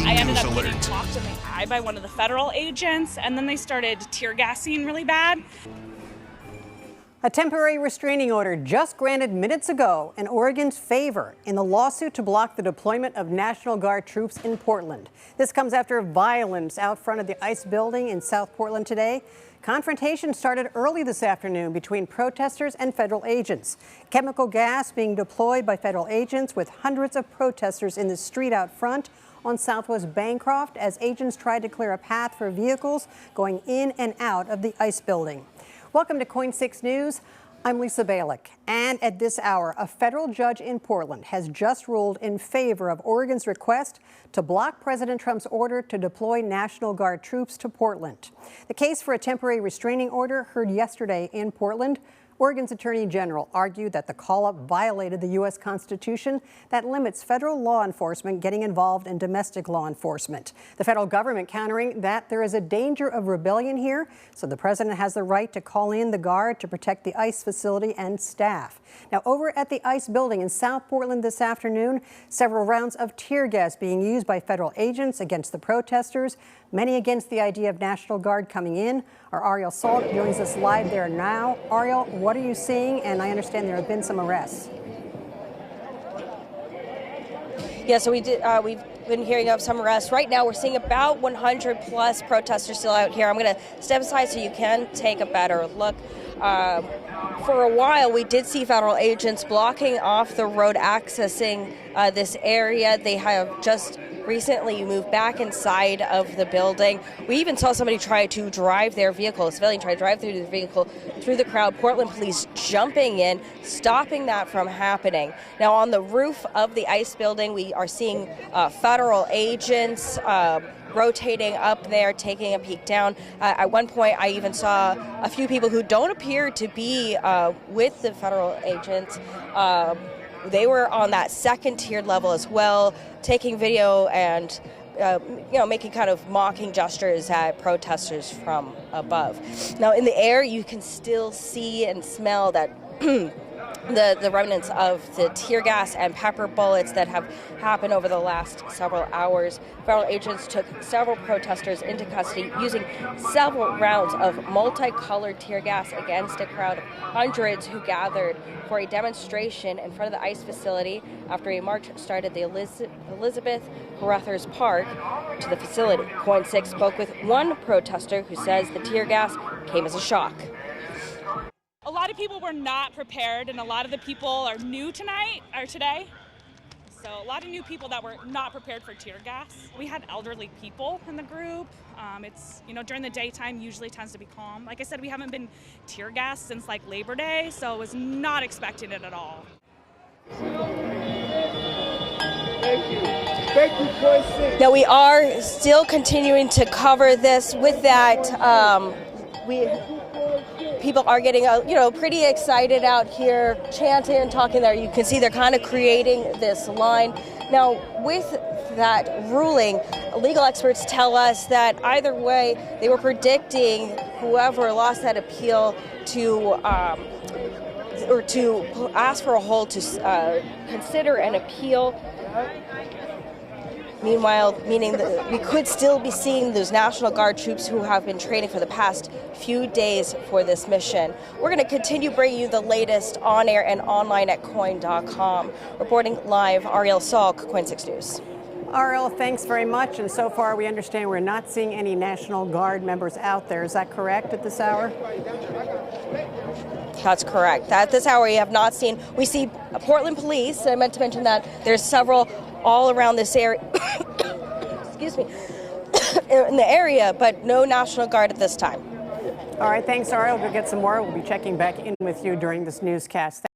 I ended up getting clocked in the eye by one of the federal agents, and then they started tear gassing really bad. A temporary restraining order just granted minutes ago in Oregon's favor in the lawsuit to block the deployment of National Guard troops in Portland. This comes after violence out front of the ICE building in South Portland today. Confrontation started early this afternoon between protesters and federal agents. Chemical gas being deployed by federal agents with hundreds of protesters in the street out front on Southwest Bancroft as agents tried to clear a path for vehicles going in and out of the ICE building. Welcome to KOIN 6 News. I'm Lisa Balick. And at this hour, a federal judge in Portland has just ruled in favor of Oregon's request to block President Trump's order to deploy National Guard troops to Portland. The case for a temporary restraining order heard yesterday in Portland. Oregon's Attorney General argued that the call-up violated the U.S. Constitution that limits federal law enforcement getting involved in domestic law enforcement. The federal government countering that there is a danger of rebellion here, so the president has the right to call in the Guard to protect the ICE facility and staff. Now, over at the ICE building in South Portland this afternoon, several rounds of tear gas being used by federal agents against the protesters, many against the idea of National Guard coming in. Our Ariel Salk joins us live there now. Ariel, what are you seeing? And I understand there have been some arrests. Yeah, so we've been hearing of some arrests. Right now, we're seeing about 100 plus protesters still out here. I'm going to step aside so you can take a better look. For a while, we did see federal agents blocking off the road accessing this area. They have just recently moved back inside of the building. We even saw somebody try to drive their vehicle, a civilian try to drive through the vehicle, through the crowd. Portland police jumping in, stopping that from happening. Now, on the roof of the ICE building, we are seeing federal agents rotating up there, taking a peek down. At one point, I even saw a few people who don't appear to be with the federal agents. They were on that second tiered level as well, taking video and making kind of mocking gestures at protesters from above. Now, in the air, you can still see and smell that the remnants of the tear gas and pepper bullets that have happened over the last several hours. Federal agents took several protesters into custody using several rounds of multicolored tear gas against a crowd of hundreds who gathered for a demonstration in front of the ICE facility after a march started the Elizabeth Carruthers Park to the facility. KOIN 6 spoke with one protester who says the tear gas came as a shock. A lot of people were not prepared, and a lot of the people are new today. So a lot of new people that were not prepared for tear gas. We had elderly people in the group. It's, during the daytime usually tends to be calm. Like I said, we haven't been tear gassed since like Labor Day, so I was not expecting it at all. Thank you. Thank you, KOIN 6. Now, we are still continuing to cover this. With that, people are getting, pretty excited out here, chanting and talking there. You can see they're kind of creating this line. Now, with that ruling, legal experts tell us that either way, they were predicting whoever lost that appeal to ask for a hold to consider an appeal. Meanwhile, meaning that we could still be seeing those National Guard troops who have been training for the past few days for this mission. We're going to continue bringing you the latest on air and online at KOIN.com. Reporting live, Ariel Salk, KOIN 6 News. Ariel, thanks very much. And so far, we understand we're not seeing any National Guard members out there. Is that correct at this hour? That's correct. At this hour, we have not seen. We see Portland police. I meant to mention that there's several all around this area, excuse me, in the area, but no National Guard at this time. All right, thanks, Ariel. We'll get some more. We'll be checking back in with you during this newscast.